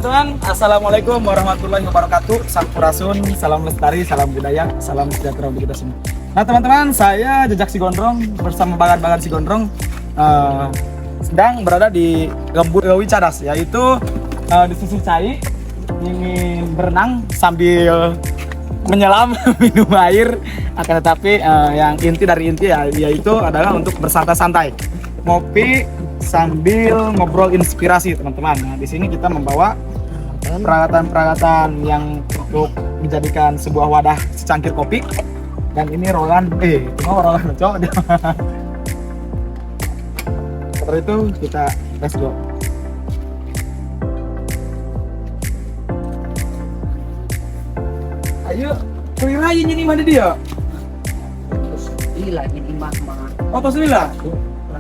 Teman-teman, Assalamualaikum warahmatullahi wabarakatuh. Sampurasun, salam lestari, salam budaya, salam sejahtera untuk kita semua. Nah teman-teman, saya Jejak Sigondrong bersama Bagan-Bagan Sigondrong sedang berada di Gembur Lewi Cadas, yaitu di sisi Cai, ingin berenang sambil menyelam minum air. Akan tetapi yang inti dari inti yaitu adalah untuk bersantai-santai, ngopi sambil ngobrol inspirasi teman-teman. Nah, di sini kita membawa peralatan-peralatan yang untuk dijadikan sebuah wadah secangkir kopi. Dan ini Roland, Roland cowok. Seperti itu kita let's go. Ayo, kuliah ini mana dia? Gila ini mah Oh, pas lila.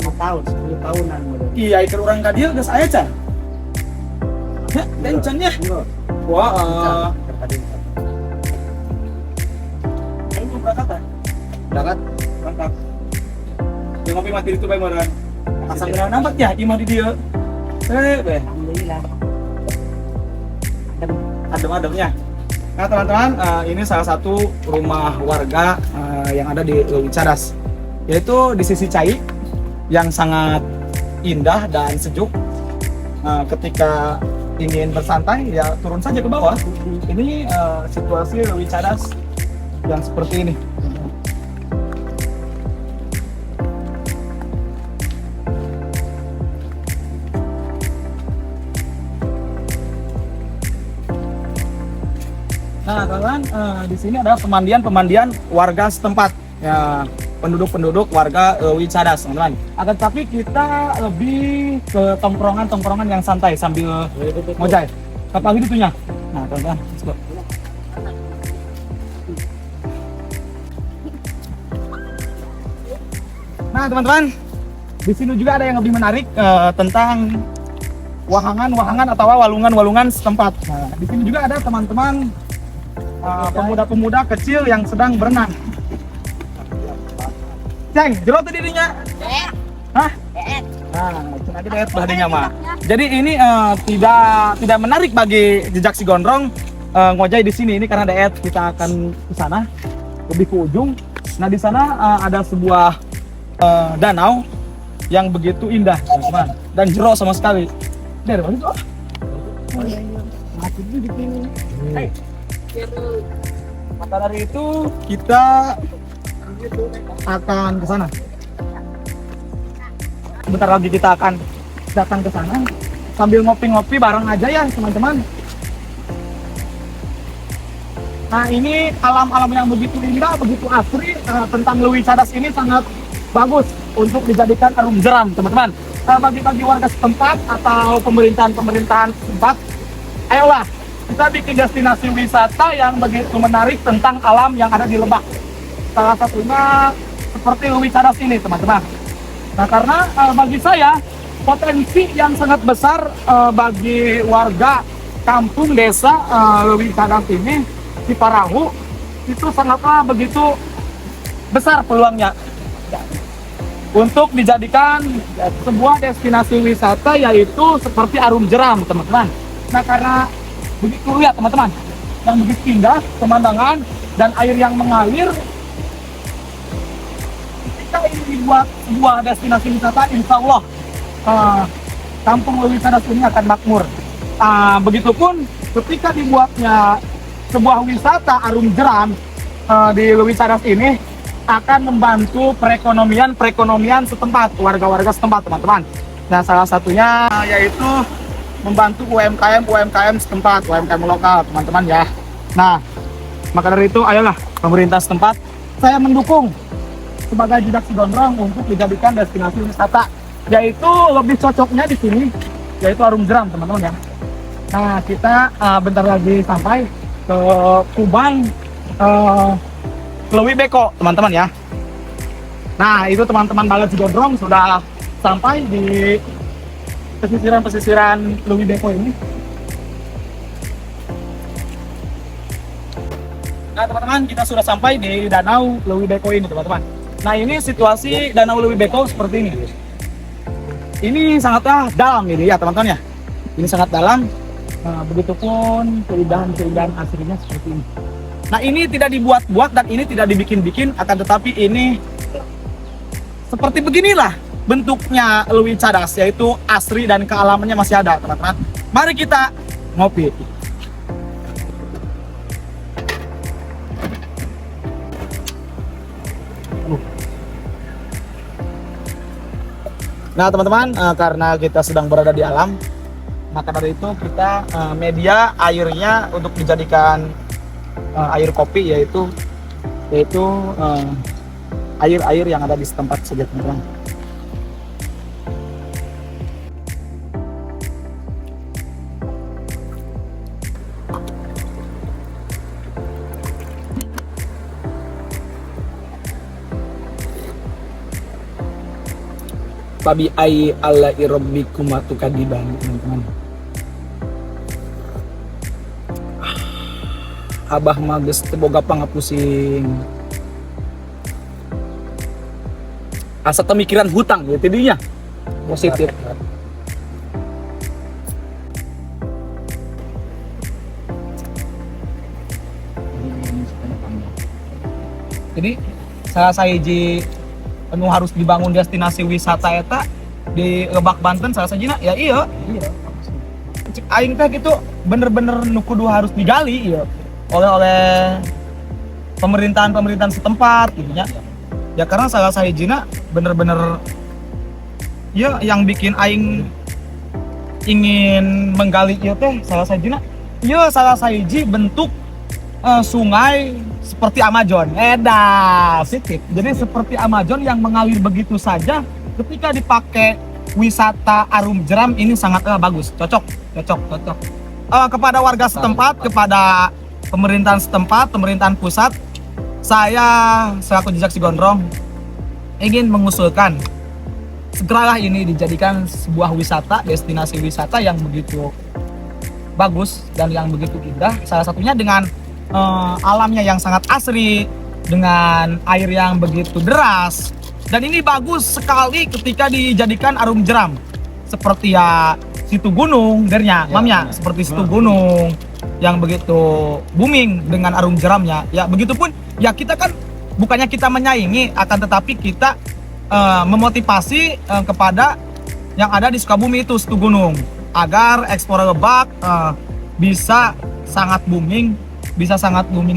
10 tahunan Iya, ikut orang kadia geus aya can. Ya, dan ya. Wah, Ayo berangkat ah. Berangkat. Yang ngopi mati itu bae meureun. Pasang geuna nampak ya imah di dieu. Beh. alhamdulillah. Adem-ademnya. Nah teman-teman, ini salah satu rumah warga yang ada di Lewi Cadas, yaitu di sisi Cai yang sangat indah dan sejuk. Ketika ingin bersantai ya turun saja ke bawah. Ini situasi Lewi Cadas yang seperti ini. Nah, teman-teman, di sini ada pemandian warga setempat, ya, penduduk warga Lewi Cadas, teman-teman. Akan tetapi kita lebih ke tongkrongan yang santai sambil ngojay. Kapan gitu nya? Nah, teman-teman, let's go. Nah, teman-teman, di sini juga ada yang lebih menarik tentang wahangan atau walungan setempat. Nah, di sini juga ada teman-teman pemuda-pemuda kecil yang sedang berenang. Ceng, jero tuh dirinya. Hah? Nah, ceng aja deh belahdinya mah. Jadi ini tidak menarik bagi Jejak Sigondrong ngojay di sini ini karena daet kita akan ke sana lebih ke ujung. Nah, di sana ada sebuah danau yang begitu indah, teman-teman, dan jero sama sekali. Dari mana tuh? Mati di sini. Maka dari itu kita akan ke sana. Bentar lagi kita akan datang ke sana sambil ngopi-ngopi bareng aja ya teman-teman. Nah, ini alam-alam yang begitu indah, begitu asri tentang Lewi Cadas ini sangat bagus untuk dijadikan arum jeram teman-teman. Bagi warga setempat atau pemerintahan setempat, ayolah kita bikin destinasi wisata yang begitu menarik tentang alam yang ada di Lebak. Salah satunya seperti Lewi Cadas ini, teman-teman. Nah, karena bagi saya potensi yang sangat besar bagi warga kampung desa Lewi Cadas ini di Parahu itu sangatlah begitu besar peluangnya untuk dijadikan sebuah destinasi wisata, yaitu seperti arum jeram, teman-teman. Nah, karena begitu lihat teman-teman, yang begitu indah pemandangan dan air yang mengalir. Ketika ini dibuat sebuah destinasi wisata, insya Allah kampung Lewi Cadas ini akan makmur. Begitupun ketika dibuatnya sebuah wisata arum jeram di Lewi Cadas ini akan membantu perekonomian setempat, warga-warga setempat, teman-teman. Nah, salah satunya yaitu membantu UMKM setempat, UMKM lokal, teman-teman ya. Nah, maka dari itu ayolah pemerintah setempat, saya mendukung sebagai Jejak Sigondrong untuk dijadikan destinasi wisata, yaitu lebih cocoknya di sini yaitu arum jeram, teman-teman ya. Nah, kita bentar lagi sampai ke Kubang Lewi Beko, teman-teman ya. Nah, itu teman-teman Bagan Sigondrong sudah sampai di pesisiran Lewi Beko ini. Nah, teman-teman, kita sudah sampai di Danau Lewi Beko ini, teman-teman. Nah, ini situasi Danau Lewi Beko seperti ini. Ini sangatlah dalam ini ya, teman-teman ya. Ini sangat dalam. Nah, begitupun keindahan-keindahan aslinya seperti ini. Nah, ini tidak dibuat-buat dan ini tidak dibikin-bikin, akan tetapi ini seperti beginilah bentuknya Leuwi Cadas, yaitu asri dan kealamannya masih ada, teman-teman. Mari kita ngopi. Nah, teman-teman, karena kita sedang berada di alam, maka dari itu kita media airnya untuk dijadikan air kopi, yaitu air-air yang ada di setempat saja, teman-teman. Babi ai ala irabbikum atukadiban, teman-teman. Abah mages teboga pangapusing. Asa pemikiran hutang ya tidinya. Positif. Jadi salah sahiji anu harus dibangun destinasi wisata eta di Lebak Banten salah sajina ya iya cek aing teh gitu bener-bener nu kudu harus digali ya oleh pemerintahan setempat gitu ya karena salah sahijina bener-bener ya yang bikin aing ingin menggali ieu teh salah sahijina ya salah sahiji bentuk sungai seperti Amazon, positif. Jadi seperti Amazon yang mengalir begitu saja, ketika dipakai wisata Arum Jeram ini sangat bagus, cocok. Kepada warga setempat, kepada pemerintahan setempat, pemerintahan pusat, saya selaku Jejak Sigondrong ingin mengusulkan segeralah ini dijadikan sebuah wisata, destinasi wisata yang begitu bagus dan yang begitu indah. Salah satunya dengan alamnya yang sangat asri, dengan air yang begitu deras, dan ini bagus sekali ketika dijadikan Arum Jeram seperti ya situ gunung dernya mamnya seperti situ gunung yang begitu booming dengan Arum Jeramnya ya. Begitupun ya kita kan bukannya kita menyaingi, akan tetapi kita memotivasi kepada yang ada di Sukabumi itu situ gunung agar ekspor Lebak bisa sangat booming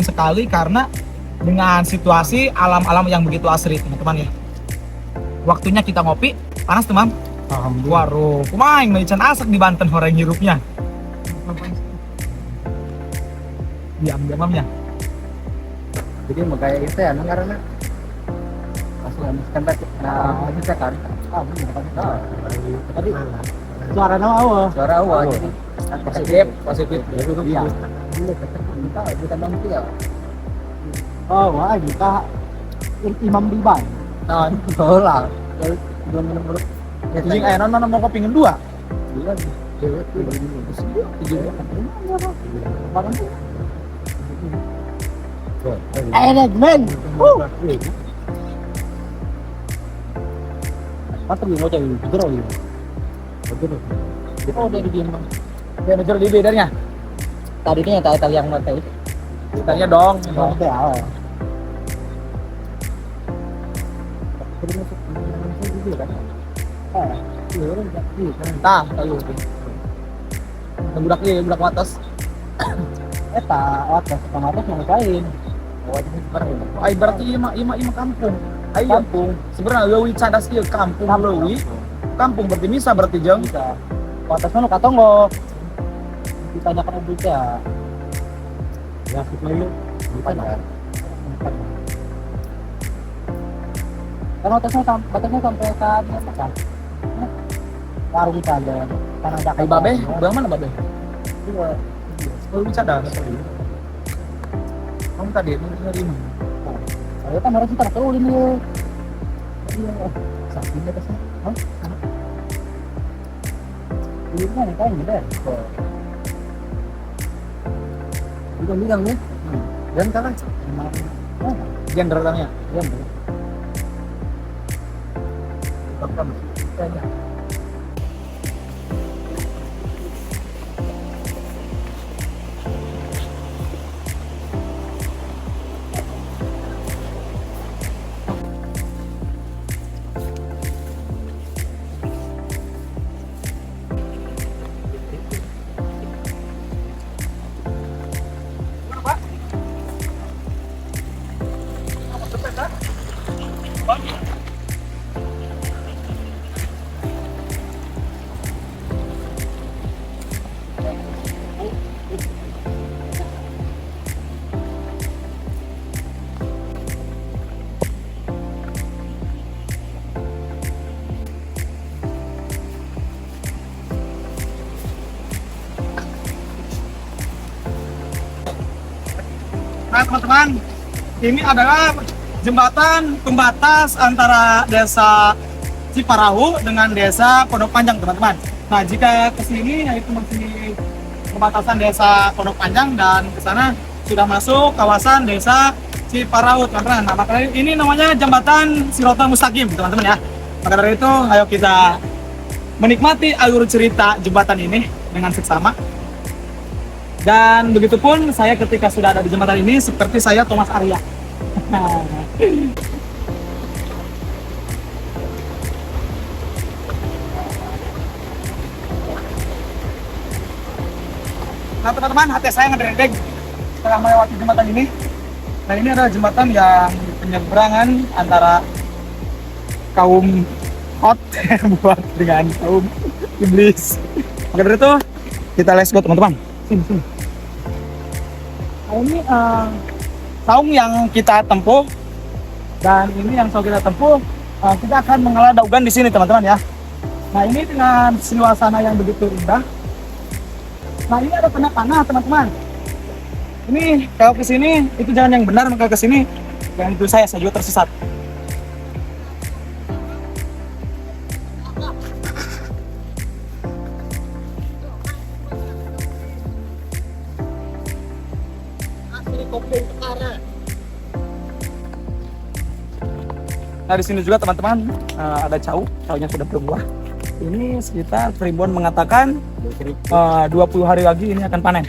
sekali karena dengan situasi alam-alam yang begitu asri, teman-teman ya. Waktunya kita ngopi, panas teman. Waduh, kumain meucan asak di Banten horeng hirupnya. Diam-diamnya. Jadi mau kayak itu ya, karena masih standar bisa kan? Tadi suara awal. Jadi positif. Iya. Kita nanti ya. Oh, wah kita Imam Biban. Nah, betul lah. Belum menurut. Jadi kayak nona mau kopi dua. Iya. Cewek men. Patut mau cari jero ini. Oh, dari dia mah. Dia ngejar di bedarnya. Tadinya tali yang mata itu. Tanya dong. Oke, awal. Tah, lalu. Budak ieu, budak atas. Eta, atas pamatas mau ngapain? Ai berarti ieu kampung. Ai kampung. Sebenarnya Leuwi Cadas ieu kampung Leuwi. Kampung berarti misa berarti jeung. Atasnya nu katonggok. Ditanyakan dulu ya. Ya, dulu. Bukan ya. Karena batasnya sampai ke apa? Warung saja. Karena ada Ai babe, bang mana babe? Dua. Leuwi Cadas. Kamu tadi dari mana? Saya kan harus kita tahu ini. Iya. Saksinya kesana. Hah? Ini kan yang kain deh. Udah bilang nih. Dan kalah. Gender tanya. Iya, Nah teman-teman, ini adalah jembatan pembatas antara desa Ciparahu dengan desa Pondok Panjang teman-teman. Nah jika ke sini yaitu masih perbatasan desa Pondok Panjang dan ke sana sudah masuk kawasan desa Ciparahu teman-teman. Nah makanya ini namanya jembatan Sirotol Mustaqim teman-teman ya. Maka dari itu ayo kita menikmati alur cerita jembatan ini dengan seksama. Dan begitupun saya ketika sudah ada di jembatan ini seperti saya Thomas Arya. Nah teman-teman, hati saya ngedenting setelah melewati jembatan ini. Nah ini adalah jembatan yang penyeberangan antara kaum hot buat dengan kaum iblis. Maka dari itu kita let's go teman-teman. Sini. Nah ini saung yang kita tempuh dan ini yang saung kita tempuh kita akan mengalah daugan di sini teman-teman ya. Nah ini dengan suasana yang begitu indah. Nah ini ada panah teman-teman. Ini kalau ke sini itu jalan yang benar, maka ke sini yang itu saya juga tersesat. Nah di sini juga teman-teman ada caunya sudah berbuah. Ini sekitar Tribun mengatakan 20 hari lagi ini akan panen.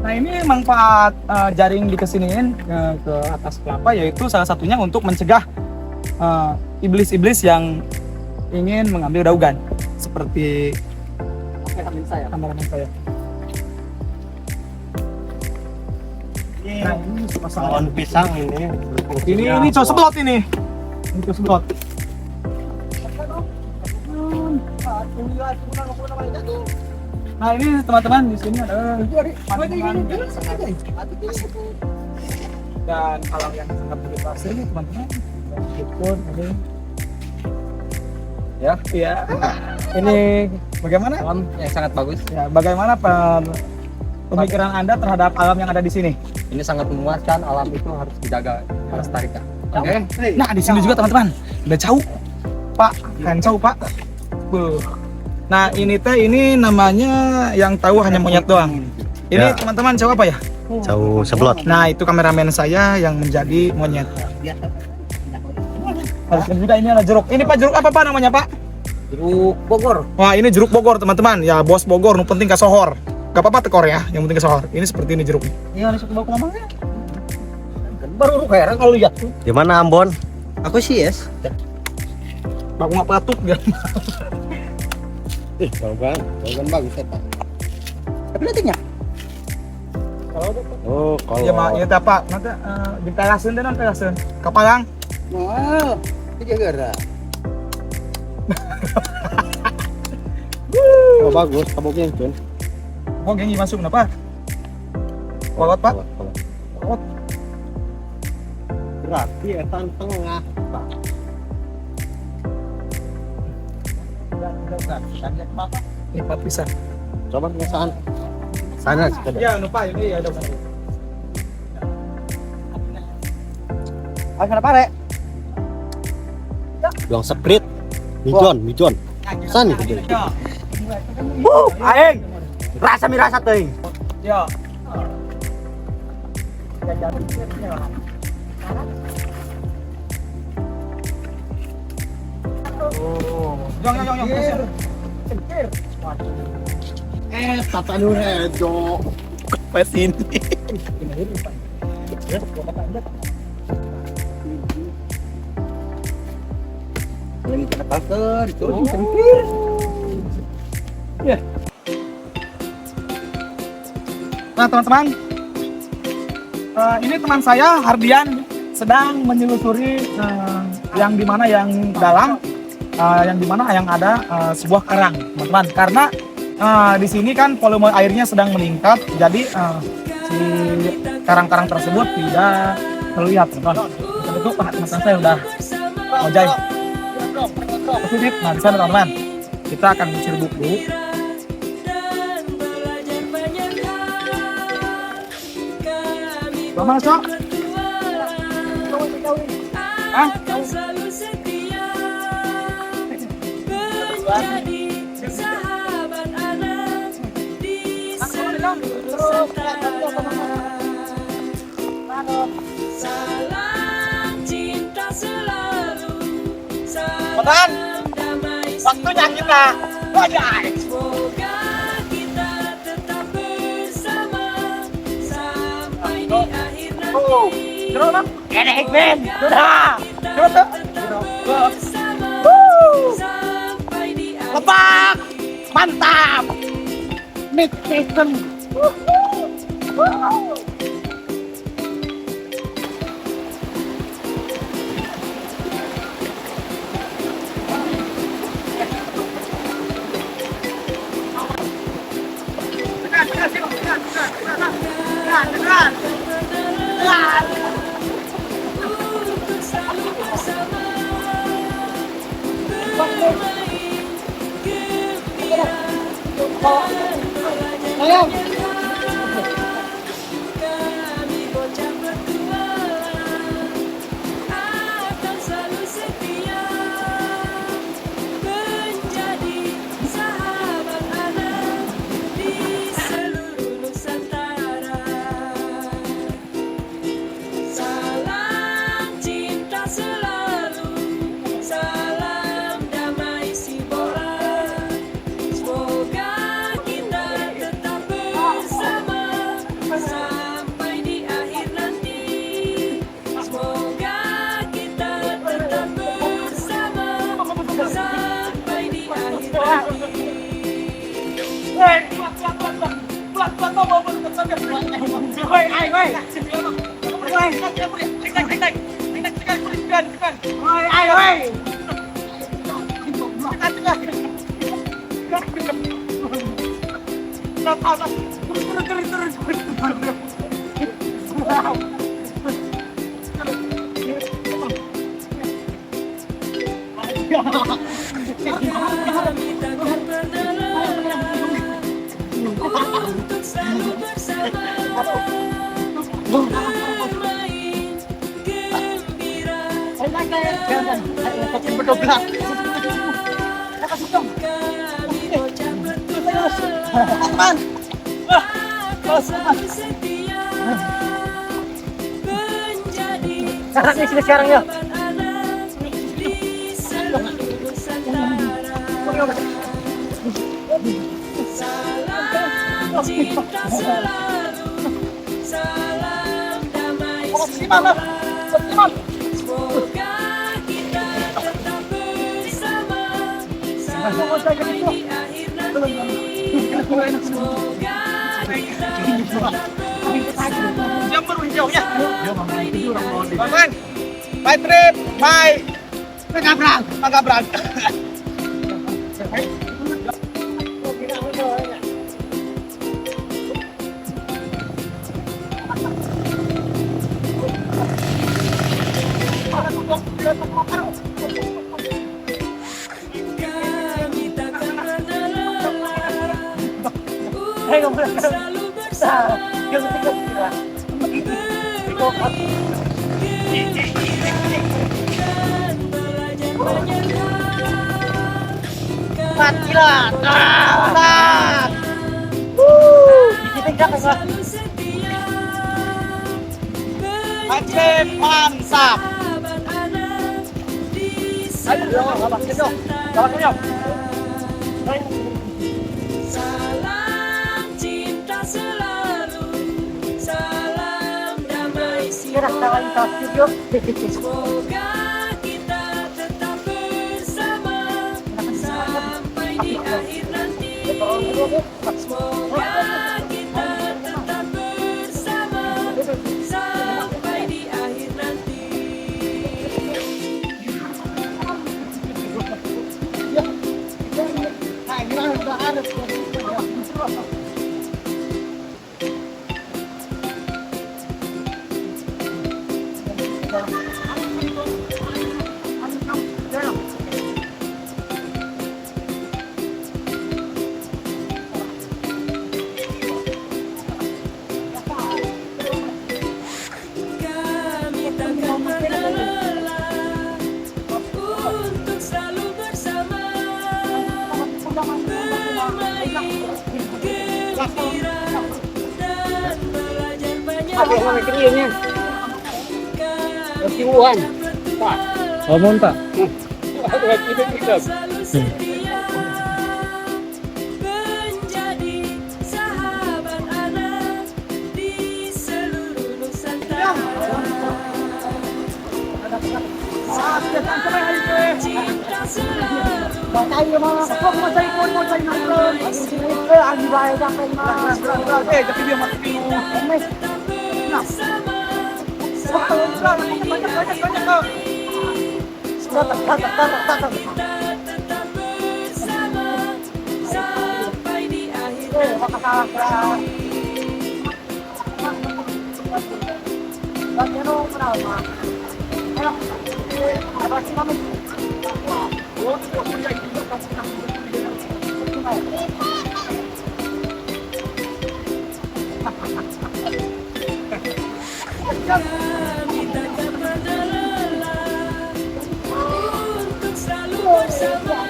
Nah ini manfaat jaring dikesiniin ke atas kelapa yaitu salah satunya untuk mencegah iblis-iblis yang ingin mengambil daugan seperti kameramen saya. Nah, ini Pohon pisang ini. ini cowok seblot ini. Ini cowok seblot. Nah ini teman-teman di sini ada pandangan yang sangat asik dan alam yang sangat begitu asli teman-teman. Meskipun ini ya ini bagaimana Alam yang sangat bagus. ya bagaimana pemikiran Anda terhadap alam yang ada di sini? Ini sangat memuaskan. Alam itu harus dijaga, dilestarikan. Oke. Nah di sini juga teman-teman ada cau, Pak, kan cau Pak. Nah ini namanya yang tahu hanya monyet doang. Ini teman-teman cau apa ya? Cau seblot. Nah itu kameramen saya yang menjadi monyet. Nah, di sini juga ini ada jeruk. Ini Pak jeruk apa Pak namanya Pak? Jeruk Bogor. Wah ini jeruk Bogor teman-teman. Ya bos Bogor, nu penting kasohor. Gak apa-apa tekor ya, yang penting kesohor. Ini seperti ini jeruknya. Ini harus coba ke mamanya. Baru heran kalau lihat tuh. Di mana Ambon? Aku sih yes. Baku nggak patut ya. Baugan bagus ya Pak. Tapi lihatnya. Oh, kalau Ya mak, ya Pak. Nanti diterasin deh nanti terasin. Kapalang. Wow, itu gara. Oh bagus, kabuknya Jun. Oh genggi masuk kenapa? Kolot Pak. Kolot. Berarti etan tengah. Ini Pak pisah. Coba kebiasaan. Sana sekedar. Ya lupa ini ada. Ah, kenapa Rek? Doang sprit. Mijon. Sana itu. Aing. Rasa mirasa teuing. Ya. Oh, yang cengkir. Tata nu hedo. Pesin. Ini kita pasar itu. Ya. Nah teman-teman, ini teman saya Hardian sedang menyelusuri yang dimana yang dalam, yang dimana yang ada sebuah karang, teman-teman. Karena di sini kan volume airnya sedang meningkat, jadi si karang-karang tersebut tidak terlihat, teman-teman. Itu teman saya udah ojai. Positif. Nah di sana teman-teman, kita akan mencirbuk dulu. Sama Sok. Hah? Selalu setia menjadi sahabat anak di seluruh Nusantara. Salam cinta selalu, Teman, salam damai waktunya kita sejahtera. wajah. Semoga kita tetap bersama sampai di akhir nanti. Terus bang, ini Hikmin, sudah. Terus tuh. Bersama Wuh. sampai di akhir Lebak, nanti. mantap. Mid season. Untuk selalu bersama bermain gembira dan belajar kami bocah bertualang akan selalu setia menjadi sahabat anak di seluruh Nusantara. Salam cinta selalu, salam damai Sibola. Semoga kita tetap bersama sampai di akhir nanti. Semoga kita tetap bersama sampai di akhir nanti. Kami takkan pernah lelah untuk selalu bersama bermain gembira dan belajar. Kami bocah bertualang akan selalu setia menjadi sahabat anak di seluruh Nusantara. Salam cinta selalu, salam damai sejahtera. Semoga kita tetap bersama sampai di akhir nanti. Semoga kita tetap bersama sampai di akhir Bang, my trip, my Magabrang, Magabrang. Kami takkan pernah lelah untuk selalu bersama bermain gembira dan belajar banyak hal. Kami selalu setia menjadi Mantap. sahabat anak di Ayo, Nusantara. Salam cinta selalu, salam damai Sibola. Semoga kita tetap bersama sampai di akhir nanti. Semoga kita tetap bersama sampai di akhir nanti. dan belajar banyak Apa yang mau kirimnya? kami Kiruan. Ngomong tak? selalu setia menjadi sahabat anak di seluruh Nusantara. Cinta selalu bersama sampai di akhir. Kita tetap bersama sampai di akhir. Kami takkan pernah lelah untuk selalu bersama,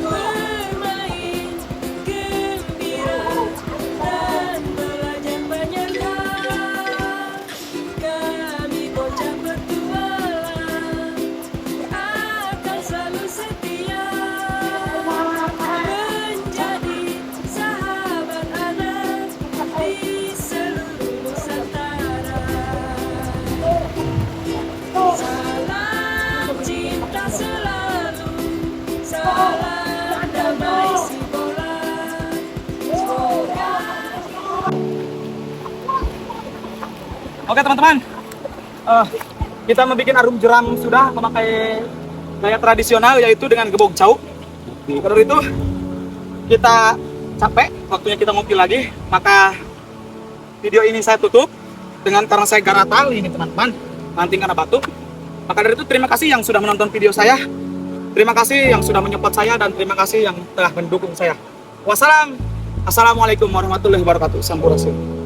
bermain gembira dan belajar banyak hal. Kami bocah petualang akan selalu setia menjadi sahabat anak di seluruh Nusantara. Salam cinta selalu, salam damai si bola. Semoga Oke teman-teman, kita membuat arum jeram sudah memakai gaya tradisional yaitu dengan gebog cau. Karena itu kita capek, waktunya kita ngopi lagi, maka video ini saya tutup dengan karena saya garatal ini teman-teman, nanti karena batuk. Maka dari itu terima kasih yang sudah menonton video saya, terima kasih yang sudah menyupport saya, dan terima kasih yang telah mendukung saya. Wassalamualaikum warahmatullahi wabarakatuh. Sampurasun.